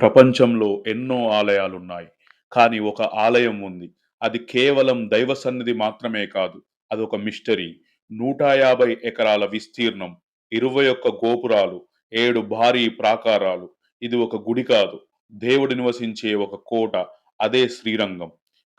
ప్రపంచంలో ఎన్నో ఆలయాలున్నాయి. కానీ ఒక ఆలయం ఉంది. అది కేవలం దైవ సన్నిధి మాత్రమే కాదు. అదొక మిస్టరీ. 150 ఎకరాల విస్తీర్ణం, 21 గోపురాలు, 7 భారీ ప్రాకారాలు. ఇది ఒక గుడి కాదు. దేవుడు నివసించే ఒక కోట. అదే శ్రీరంగం.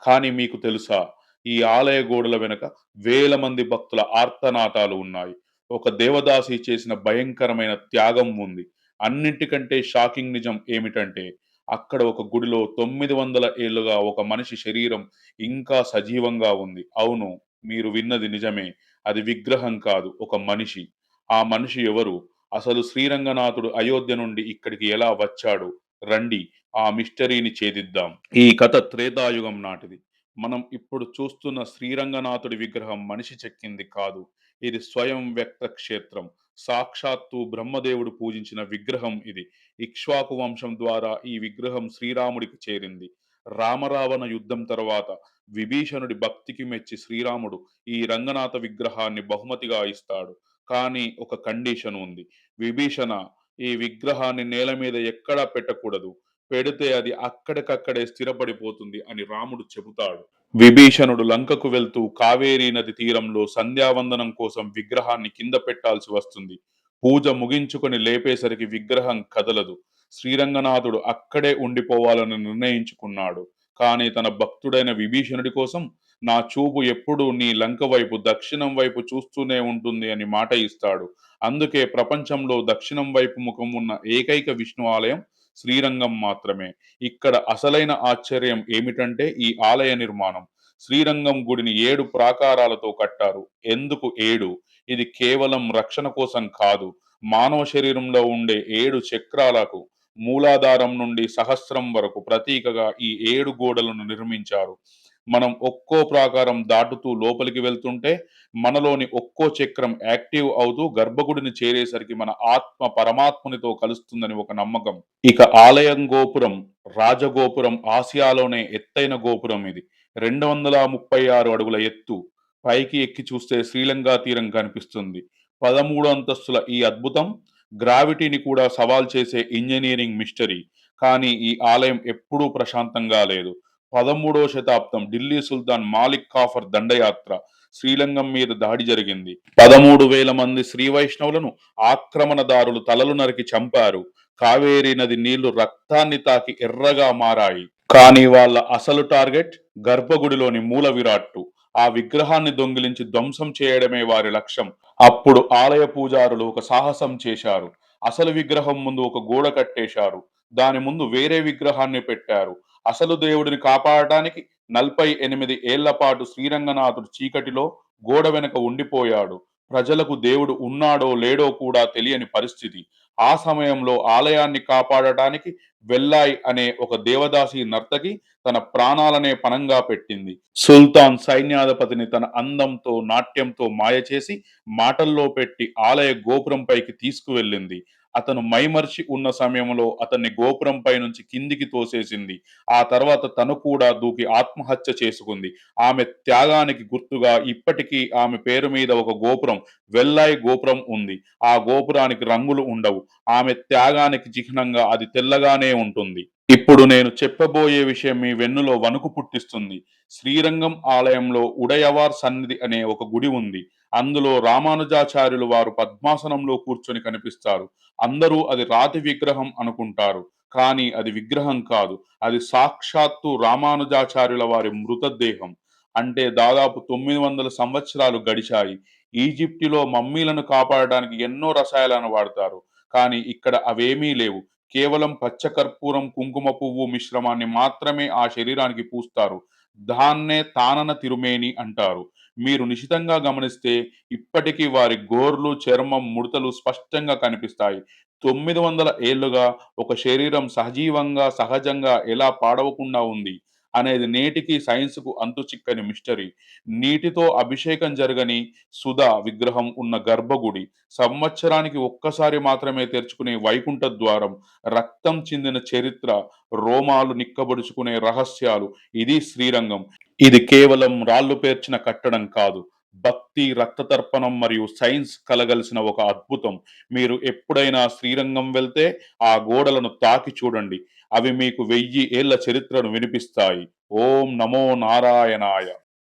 కానీ మీకు తెలుసా? ఈ ఆలయ గోడల వెనక వేల మంది భక్తుల ఆర్తనాదాలు ఉన్నాయి. ఒక దేవదాసి చేసిన భయంకరమైన త్యాగం ఉంది. అన్నిటికంటే షాకింగ్ నిజం ఏమిటంటే, అక్కడ ఒక గుడిలో 900 ఏళ్లుగా ఒక మనిషి శరీరం ఇంకా సజీవంగా ఉంది. అవును, మీరు విన్నది నిజమే. అది విగ్రహం కాదు, ఒక మనిషి. ఆ మనిషి ఎవరు? అసలు శ్రీరంగనాథుడు అయోధ్య నుండి ఇక్కడికి ఎలా వచ్చాడు? రండి, ఆ మిస్టరీని ఛేదిద్దాం. ఈ కథ త్రేతాయుగం నాటిది. మనం ఇప్పుడు చూస్తున్న శ్రీరంగనాథుడి విగ్రహం మనిషి చెక్కింది కాదు. ఇది స్వయం వ్యక్త క్షేత్రం. సాక్షాత్తు బ్రహ్మదేవుడు పూజించిన విగ్రహం ఇది. ఇక్ష్వాకు వంశం ద్వారా ఈ విగ్రహం శ్రీరాముడికి చేరింది. రామరావణ యుద్ధం తర్వాత విభీషణుడి భక్తికి మెచ్చి శ్రీరాముడు ఈ రంగనాథ విగ్రహాన్ని బహుమతిగా ఇస్తాడు. కానీ ఒక కండిషన్ ఉంది. విభీషణ, ఈ విగ్రహాన్ని నేల మీద ఎక్కడా పెట్టకూడదు. పెడితే అది అక్కడికక్కడే స్థిరపడిపోతుంది అని రాముడు చెబుతాడు. విభీషణుడు లంకకు వెళ్తూ కావేరీ నది తీరంలో సంధ్యావందనం కోసం విగ్రహాన్ని కింద పెట్టాల్సి వస్తుంది. పూజ ముగించుకొని లేపేసరికి విగ్రహం కదలదు. శ్రీరంగనాథుడు అక్కడే ఉండిపోవాలని నిర్ణయించుకున్నాడు. కానీ తన భక్తుడైన విభీషణుడి కోసం, నా చూపు ఎప్పుడూ నీ లంక వైపు, దక్షిణం వైపు చూస్తూనే ఉంటుంది అని మాట ఇస్తాడు. అందుకే ప్రపంచంలో దక్షిణం వైపు ముఖం ఉన్న ఏకైక విష్ణు ఆలయం శ్రీరంగం మాత్రమే. ఇక్కడ అసలైన ఆశ్చర్యం ఏమిటంటే ఈ ఆలయ నిర్మాణం. శ్రీరంగం గుడిని 7 ప్రాకారాలతో కట్టారు. ఎందుకు 7? ఇది కేవలం రక్షణ కోసం కాదు. మానవ శరీరంలో ఉండే 7 చక్రాలకు మూలాధారం నుండి సహస్రం వరకు ప్రతీకగా ఈ 7 గోడలను నిర్మించారు. మనం ఒక్కో ప్రాకారం దాటుతూ లోపలికి వెళ్తుంటే మనలోని ఒక్కో చక్రం యాక్టివ్ అవుతూ గర్భగుడిని చేరేసరికి మన ఆత్మ పరమాత్మునితో కలుస్తుందని ఒక నమ్మకం. ఇక ఆలయం గోపురం, రాజగోపురం ఆసియాలోనే ఎత్తైన గోపురం ఇది. 236 అడుగుల ఎత్తు. పైకి ఎక్కి చూస్తే శ్రీలంక తీరం కనిపిస్తుంది. 13 అంతస్తుల ఈ అద్భుతం గ్రావిటీని కూడా సవాల్ చేసే ఇంజనీరింగ్ మిస్టరీ. కానీ ఈ ఆలయం ఎప్పుడూ ప్రశాంతంగా లేదు. 13వ శతాబ్దం ఢిల్లీ సుల్తాన్ మాలిక్ కాఫర్ దండయాత్ర శ్రీలంగం మీద దాడి జరిగింది. 13,000 మంది శ్రీ వైష్ణవులను ఆక్రమణదారులు తలలు నరికి చంపారు. కావేరీ నది నీళ్లు రక్తాన్ని తాకి ఎర్రగా మారాయి. కానీ వాళ్ళ అసలు టార్గెట్ గర్భగుడిలోని మూల విరాట్టు. ఆ విగ్రహాన్ని దొంగిలించి ధ్వంసం చేయడమే వారి లక్ష్యం. అప్పుడు ఆలయ పూజారులు ఒక సాహసం చేశారు. అసలు విగ్రహం ముందు ఒక గోడ కట్టేశారు. దాని ముందు వేరే విగ్రహాన్ని పెట్టారు. అసలు దేవుడిని కాపాడటానికి 48 ఏళ్ల పాటు శ్రీరంగనాథుడు చీకటిలో గోడ వెనక ఉండిపోయాడు. ప్రజలకు దేవుడు ఉన్నాడో లేడో కూడా తెలియని పరిస్థితి. ఆ సమయంలో ఆలయాన్ని కాపాడటానికి వెల్లాయ్ అనే ఒక దేవదాసి నర్తకి తన ప్రాణాలనే పణంగా పెట్టింది. సుల్తాన్ సైన్యాధిపతిని తన అందంతో, నాట్యంతో మాయ చేసి మాటల్లో పెట్టి ఆలయ గోపురం పైకి తీసుకువెళ్ళింది. అతను మైమరిచి ఉన్న సమయంలో అతన్ని గోపురంపై నుంచి కిందికి తోసేసింది. ఆ తర్వాత తను కూడా దూకి ఆత్మహత్య చేసుకుంది. ఆమె త్యాగానికి గుర్తుగా ఇప్పటికీ ఆమె పేరు మీద ఒక గోపురం, వెల్లాయి గోపురం ఉంది. ఆ గోపురానికి రంగులు ఉండవు. ఆమె త్యాగానికి చిహ్నంగా అది తెల్లగానే ఉంటుంది. ఇప్పుడు నేను చెప్పబోయే విషయం మీ వెన్నులో వణుకు పుట్టిస్తుంది. శ్రీరంగం ఆలయంలో ఉడయవార్ సన్నిధి అనే ఒక గుడి ఉంది. అందులో రామానుజాచార్యులు వారు పద్మాసనంలో కూర్చొని కనిపిస్తారు. అందరూ అది రాతి విగ్రహం అనుకుంటారు. కానీ అది విగ్రహం కాదు. అది సాక్షాత్తు రామానుజాచార్యుల వారి మృతదేహం. అంటే దాదాపు 900 సంవత్సరాలు గడిచాయి. ఈజిప్టులో మమ్మీలను కాపాడడానికి ఎన్నో రసాయనాలను వాడతారు. కానీ ఇక్కడ అవేమీ లేవు. కేవలం పచ్చకర్పూరం, కుంకుమ పువ్వు మిశ్రమాన్ని మాత్రమే ఆ శరీరానికి పూస్తారు. దాన్నే తానన తిరుమేని అంటారు. మీరు నిశితంగా గమనిస్తే ఇప్పటికీ వారి గోర్లు, చర్మం, ముడతలు స్పష్టంగా కనిపిస్తాయి. 900 ఏళ్లుగా ఒక శరీరం సజీవంగా, సహజంగా ఎలా పాడవకుండా ఉంది అనేది నేటికి సైన్స్‌కు అంతుచిక్కని మిస్టరీ. నీటితో అభిషేకం జరగని సుధా విగ్రహం ఉన్న గర్భగుడి, సంవత్సరానికి ఒక్కసారి మాత్రమే తెరుచుకునే వైకుంఠ ద్వారం, రక్తం చిందిన చరిత్ర, రోమాలు నిక్కబొడుచుకునే రహస్యాలు. ఇది శ్రీరంగం. ఇది కేవలం రాళ్లు పేర్చిన కట్టడం కాదు. భక్తి, రక్తతర్పణం మరియు సైన్స్ కలగలిసిన ఒక అద్భుతం. మీరు ఎప్పుడైనా శ్రీరంగం వెళ్తే ఆ గోడలను తాకి చూడండి. అవి మీకు 1000 ఏళ్ల చరిత్రను వినిపిస్తాయి. ఓం నమో నారాయణాయ.